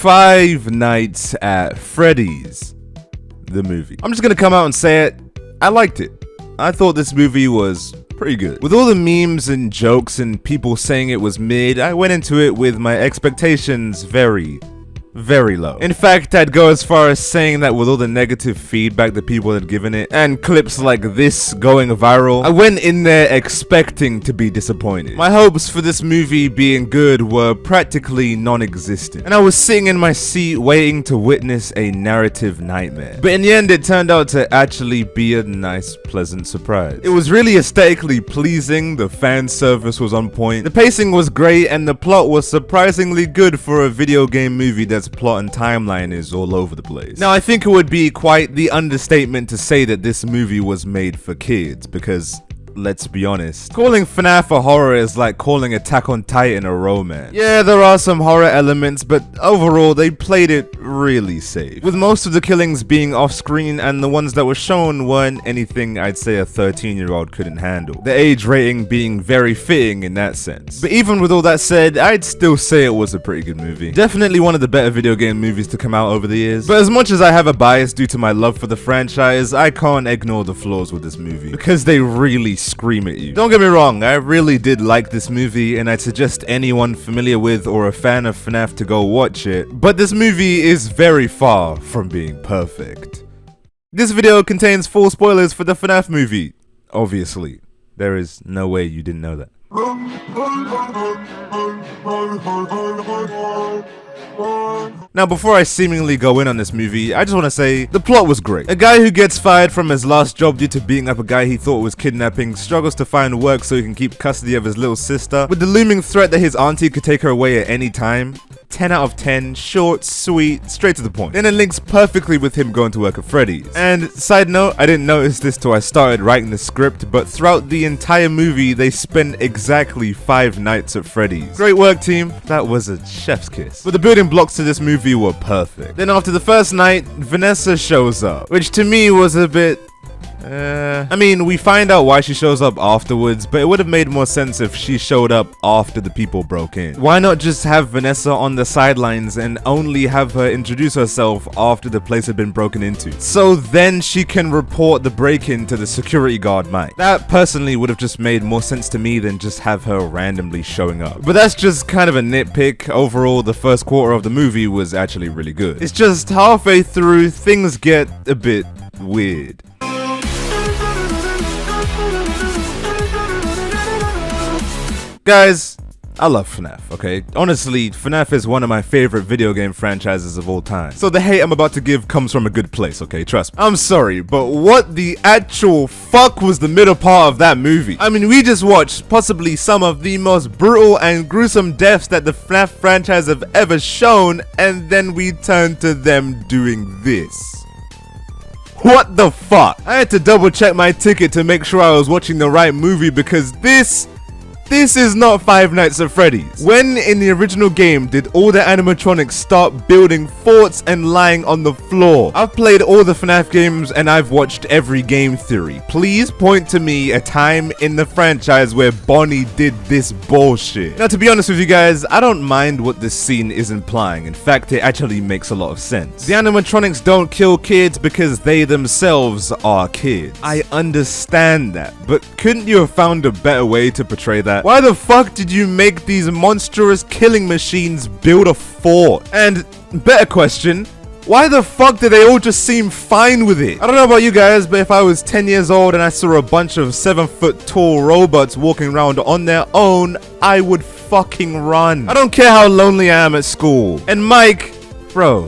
Five Nights at Freddy's, the movie. I'm just gonna come out and say it, I liked it. I thought this movie was pretty good. With all the memes and jokes and people saying it was mid, I went into it with my expectations very low. In fact, I'd go as far as saying that with all the negative feedback that people had given it, and clips like this going viral, I went in there expecting to be disappointed. My hopes for this movie being good were practically non-existent, and I was sitting in my seat waiting to witness a narrative nightmare. But in the end, it turned out to actually be a nice, pleasant surprise. It was really aesthetically pleasing, the fan service was on point, the pacing was great, and the plot was surprisingly good for a video game movie that's plot and timeline is all over the place. Now, I think it would be quite the understatement to say that this movie was made for kids, because let's be honest, calling FNAF a horror is like calling Attack on Titan a romance. Yeah, there are some horror elements, but overall they played it really safe, with most of the killings being off screen, and the ones that were shown weren't anything I'd say a 13-year-old couldn't handle, the age rating being very fitting in that sense. But even with all that said, I'd still say it was a pretty good movie. Definitely one of the better video game movies to come out over the years. But as much as I have a bias due to my love for the franchise, I can't ignore the flaws with this movie, because they really scream at you. Don't get me wrong, I really did like this movie, and I'd suggest anyone familiar with or a fan of FNAF to go watch it, but this movie is very far from being perfect. This video contains full spoilers for the FNAF movie. Obviously, there is no way you didn't know that. Now, before I seemingly go in on this movie, I just want to say the plot was great. A guy who gets fired from his last job due to beating up a guy he thought was kidnapping struggles to find work so he can keep custody of his little sister, with the looming threat that his auntie could take her away at any time. 10 out of 10, short, sweet, straight to the point. Then it links perfectly with him going to work at Freddy's. And side note, I didn't notice this till I started writing the script, but throughout the entire movie, they spent exactly 5 nights at Freddy's. Great work, team. That was a chef's kiss. But the building blocks to this movie were perfect. Then after the first night, Vanessa shows up, which to me was a bit... I mean, we find out why she shows up afterwards, but it would have made more sense if she showed up after the people broke in. Why not just have Vanessa on the sidelines and only have her introduce herself after the place had been broken into, so then she can report the break-in to the security guard Mike? That personally would have just made more sense to me than just have her randomly showing up. But that's just kind of a nitpick. Overall, the first quarter of the movie was actually really good. It's just halfway through, things get a bit weird. Guys, I love FNAF, okay? Honestly, FNAF is one of my favorite video game franchises of all time. So the hate I'm about to give comes from a good place, okay? Trust me. I'm sorry, but what the actual fuck was the middle part of that movie? I mean, we just watched possibly some of the most brutal and gruesome deaths that the FNAF franchise have ever shown, and then we turned to them doing this. What the fuck? I had to double check my ticket to make sure I was watching the right movie, because this is not Five Nights at Freddy's. When in the original game did all the animatronics start building forts and lying on the floor? I've played all the FNAF games and I've watched every game theory. Please point to me a time in the franchise where Bonnie did this bullshit. Now, to be honest with you guys, I don't mind what this scene is implying. In fact, it actually makes a lot of sense. The animatronics don't kill kids because they themselves are kids. I understand that, but couldn't you have found a better way to portray that? Why the fuck did you make these monstrous killing machines build a fort? And better question, why the fuck do they all just seem fine with it? I don't know about you guys, but if I was 10 years old and I saw a bunch of 7-foot tall robots walking around on their own, I would fucking run. I don't care how lonely I am at school. And Mike, bro,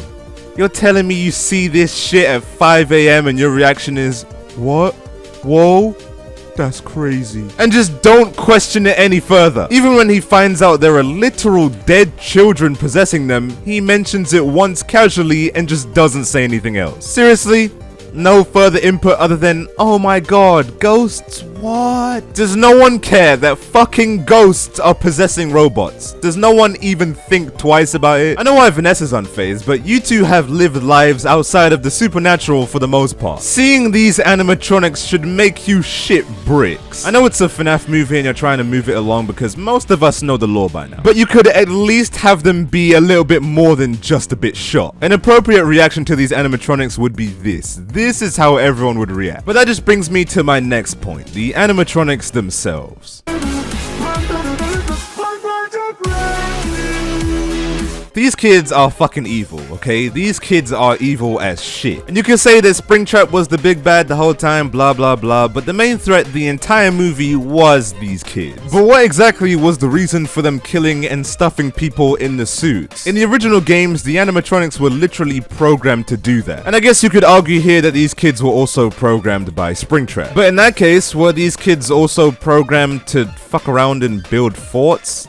you're telling me you see this shit at 5 AM and your reaction is, what? Whoa? That's crazy. And just don't question it any further. Even when he finds out there are literal dead children possessing them, he mentions it once casually and just doesn't say anything else. Seriously? No further input other than, oh my god, ghosts? What? Does no one care that fucking ghosts are possessing robots? Does no one even think twice about it? I know why Vanessa's unfazed, but you two have lived lives outside of the supernatural for the most part. Seeing these animatronics should make you shit bricks. I know it's a FNAF movie and you're trying to move it along because most of us know the lore by now, but you could at least have them be a little bit more than just a bit shocked. An appropriate reaction to these animatronics would be this. This is how everyone would react. But that just brings me to my next point, the animatronics themselves. These kids are fucking evil, okay? These kids are evil as shit. And you can say that Springtrap was the big bad the whole time, blah blah blah, but the main threat the entire movie was these kids. But what exactly was the reason for them killing and stuffing people in the suits? In the original games, the animatronics were literally programmed to do that. And I guess you could argue here that these kids were also programmed by Springtrap. But in that case, were these kids also programmed to fuck around and build forts?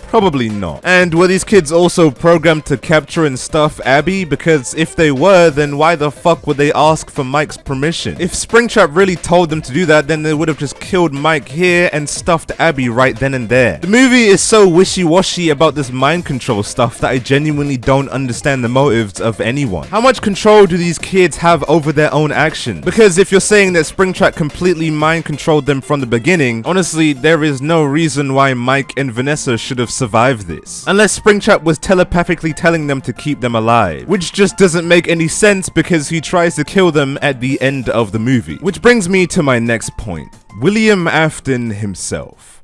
Probably not. And were these kids also programmed to capture and stuff Abby? Because if they were, then why the fuck would they ask for Mike's permission? If Springtrap really told them to do that, then they would have just killed Mike here and stuffed Abby right then and there. The movie is so wishy-washy about this mind control stuff that I genuinely don't understand the motives of anyone. How much control do these kids have over their own actions? Because if you're saying that Springtrap completely mind controlled them from the beginning, honestly, there is no reason why Mike and Vanessa should have survive this, unless Springtrap was telepathically telling them to keep them alive, which just doesn't make any sense because he tries to kill them at the end of the movie. Which brings me to my next point, William Afton himself.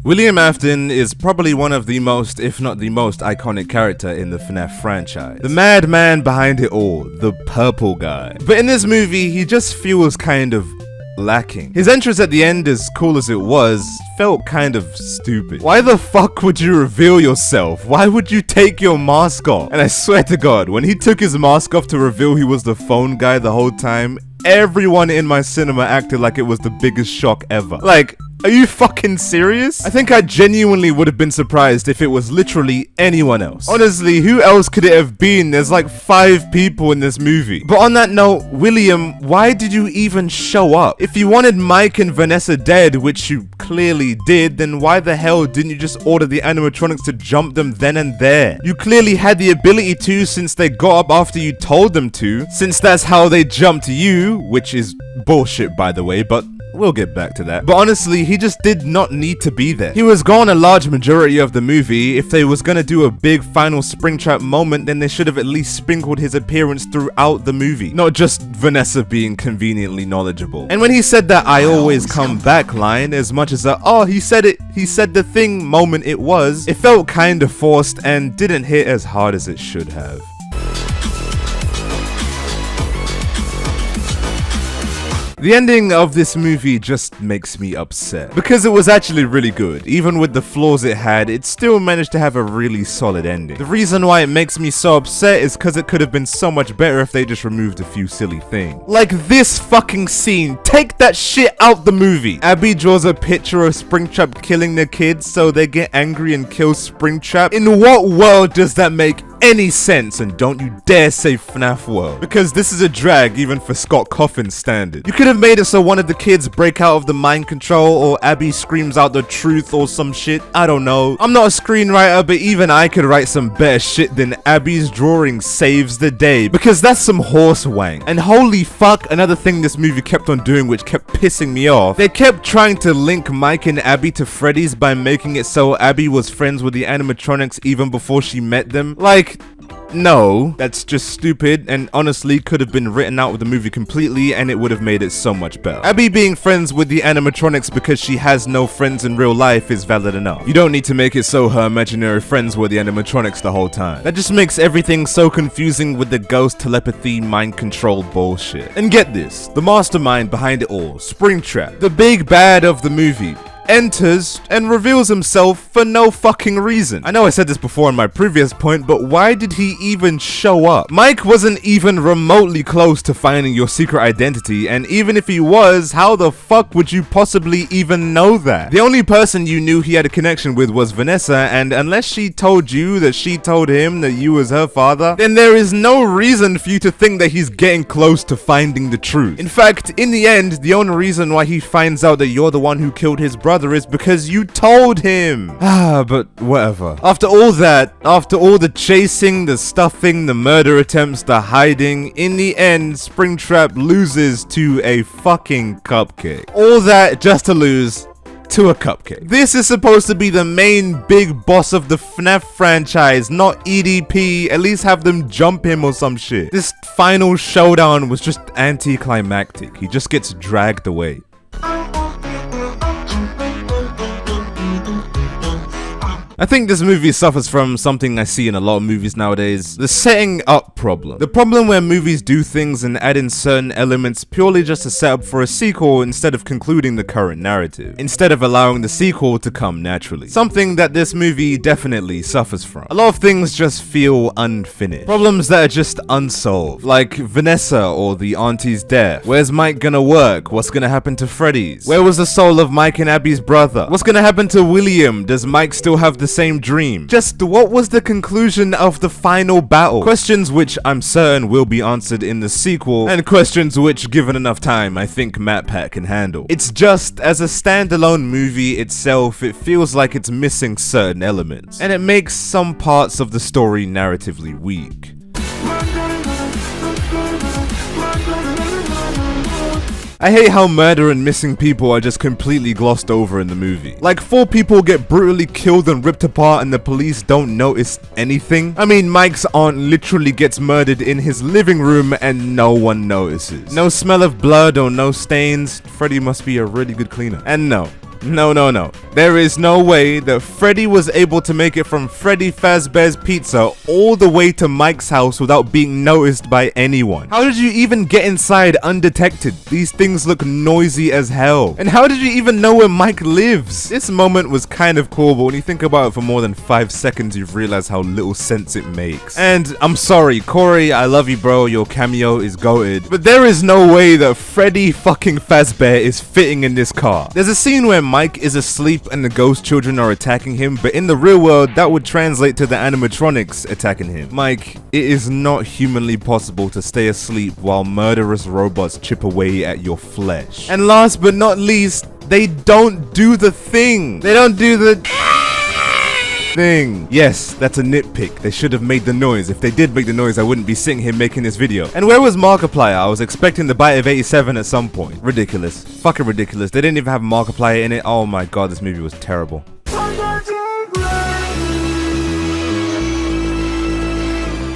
William Afton is probably one of the most, if not the most, iconic character in the FNAF franchise. The madman behind it all, the purple guy. But in this movie, he just feels kind of lacking. His entrance at the end, as cool as it was, felt kind of stupid. Why the fuck would you reveal yourself? Why would you take your mask off? And I swear to God, when he took his mask off to reveal he was the phone guy the whole time, everyone in my cinema acted like it was the biggest shock ever. Like, are you fucking serious? I think I genuinely would have been surprised if it was literally anyone else. Honestly, who else could it have been? There's like 5 people in this movie. But on that note, William, why did you even show up? If you wanted Mike and Vanessa dead, which you clearly did, then why the hell didn't you just order the animatronics to jump them then and there? You clearly had the ability to, since they got up after you told them to, since that's how they jumped you, which is bullshit by the way, but we'll get back to that. But honestly, he just did not need to be there. He was gone a large majority of the movie. If they was gonna do a big final Springtrap moment, then they should have at least sprinkled his appearance throughout the movie, not just Vanessa being conveniently knowledgeable. And when he said that "I always come back" line, as much as a "oh, he said the thing" moment it was, it felt kind of forced and didn't hit as hard as it should have. The ending of this movie just makes me upset, because it was actually really good. Even with the flaws it had, it still managed to have a really solid ending. The reason why it makes me so upset is because it could have been so much better if they just removed a few silly things. Like this fucking scene, take that shit out the movie. Abby draws a picture of Springtrap killing the kids so they get angry and kill Springtrap. In what world does that make any sense? And don't you dare say FNAF world, because this is a drag even for Scott Coffin's standard. You could have made it so one of the kids break out of the mind control, or Abby screams out the truth or some shit. I don't know. I'm not a screenwriter, but even I could write some better shit than Abby's drawing saves the day, because that's some horse wang. And holy fuck, another thing this movie kept on doing which kept pissing me off, they kept trying to link Mike and Abby to Freddy's by making it so Abby was friends with the animatronics even before she met them. Like, no, that's just stupid, and honestly could have been written out of the movie completely and it would have made it so much better. Abby being friends with the animatronics because she has no friends in real life is valid enough. You don't need to make it so her imaginary friends were the animatronics the whole time. That just makes everything so confusing with the ghost telepathy mind control bullshit. And get this, the mastermind behind it all, Springtrap, the big bad of the movie, enters and reveals himself for no fucking reason. I know I said this before in my previous point, but why did he even show up? Mike wasn't even remotely close to finding your secret identity, and even if he was, how the fuck would you possibly even know that? The only person you knew he had a connection with was Vanessa, and unless she told you that she told him that you was her father, then there is no reason for you to think that he's getting close to finding the truth. In fact, in the end, the only reason why he finds out that you're the one who killed his brother is because you told him. But whatever. After all that, after all the chasing, the stuffing, the murder attempts, the hiding, in the end, Springtrap loses to a fucking cupcake. All that just to lose to a cupcake. This is supposed to be the main big boss of the FNAF franchise, not EDP. At least have them jump him or some shit. This final showdown was just anticlimactic. He just gets dragged away. I think this movie suffers from something I see in a lot of movies nowadays, the setting up problem. The problem where movies do things and add in certain elements purely just to set up for a sequel instead of concluding the current narrative, instead of allowing the sequel to come naturally. Something that this movie definitely suffers from. A lot of things just feel unfinished. Problems that are just unsolved, like Vanessa or the auntie's death. Where's Mike gonna work? What's gonna happen to Freddy's? Where was the soul of Mike and Abby's brother? What's gonna happen to William? Does Mike still have the same dream? Just what was the conclusion of the final battle? Questions which I'm certain will be answered in the sequel, and questions which, given enough time, I think MatPat can handle. It's just, as a standalone movie itself, it feels like it's missing certain elements, and it makes some parts of the story narratively weak. I hate how murder and missing people are just completely glossed over in the movie. Like 4 people get brutally killed and ripped apart and the police don't notice anything. I mean, Mike's aunt literally gets murdered in his living room and no one notices. No smell of blood or no stains. Freddy must be a really good cleaner. And no. There is no way that Freddy was able to make it from Freddy Fazbear's Pizza all the way to Mike's house without being noticed by anyone. How did you even get inside undetected? These things look noisy as hell. And how did you even know where Mike lives? This moment was kind of cool, but when you think about it for more than 5 seconds, you've realized how little sense it makes. And I'm sorry, Corey, I love you, bro. Your cameo is goated. But there is no way that Freddy fucking Fazbear is fitting in this car. There's a scene where Mike is asleep and the ghost children are attacking him, but in the real world, that would translate to the animatronics attacking him. Mike, it is not humanly possible to stay asleep while murderous robots chip away at your flesh. And last but not least, they don't do the thing. They don't do the thing. Yes, that's a nitpick. They should have made the noise. If they did make the noise, I wouldn't be sitting here making this video. And where was Markiplier? I was expecting the bite of 87 at some point. Ridiculous. Fucking ridiculous. They didn't even have Markiplier in it. Oh my god, this movie was terrible.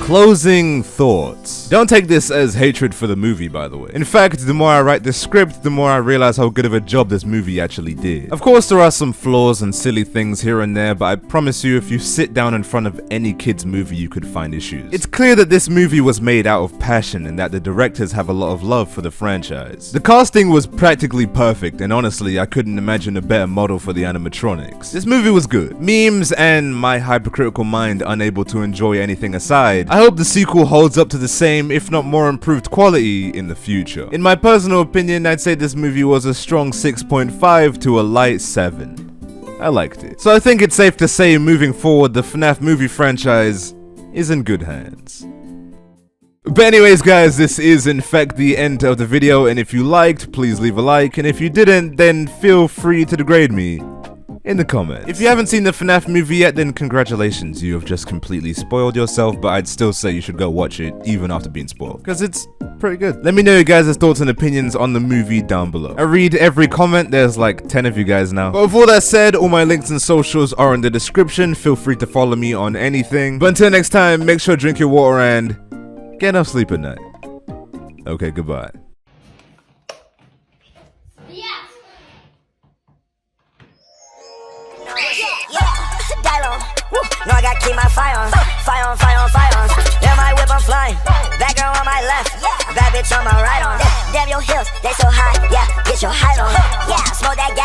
Closing thoughts. Don't take this as hatred for the movie, by the way. In fact, the more I write this script, the more I realize how good of a job this movie actually did. Of course, there are some flaws and silly things here and there, but I promise you, if you sit down in front of any kid's movie, you could find issues. It's clear that this movie was made out of passion and that the directors have a lot of love for the franchise. The casting was practically perfect, and honestly, I couldn't imagine a better model for the animatronics. This movie was good. Memes and my hypercritical mind unable to enjoy anything aside, I hope the sequel holds up to the same, if not more improved quality in the future. In my personal opinion, I'd say this movie was a strong 6.5 to a light 7. I liked it. So I think it's safe to say, moving forward, the FNAF movie franchise is in good hands. But anyways guys, this is in fact the end of the video, and if you liked, please leave a like, and if you didn't, then feel free to degrade me in the comments. If you haven't seen the FNAF movie yet, then congratulations, you have just completely spoiled yourself, but I'd still say you should go watch it, even after being spoiled, because it's pretty good. Let me know your guys' thoughts and opinions on the movie down below. I read every comment, there's like 10 of you guys now. But with all that said, all my links and socials are in the description, feel free to follow me on anything. But until next time, make sure to drink your water and get enough sleep at night. Okay, goodbye. No, I gotta keep my fire on. Fire on, fire on, fire on. Damn, my whip, I'm flying. That girl on my left, bad bitch on my right on. Damn, your heels, they so high, yeah, get your height on. Yeah, smoke that gas.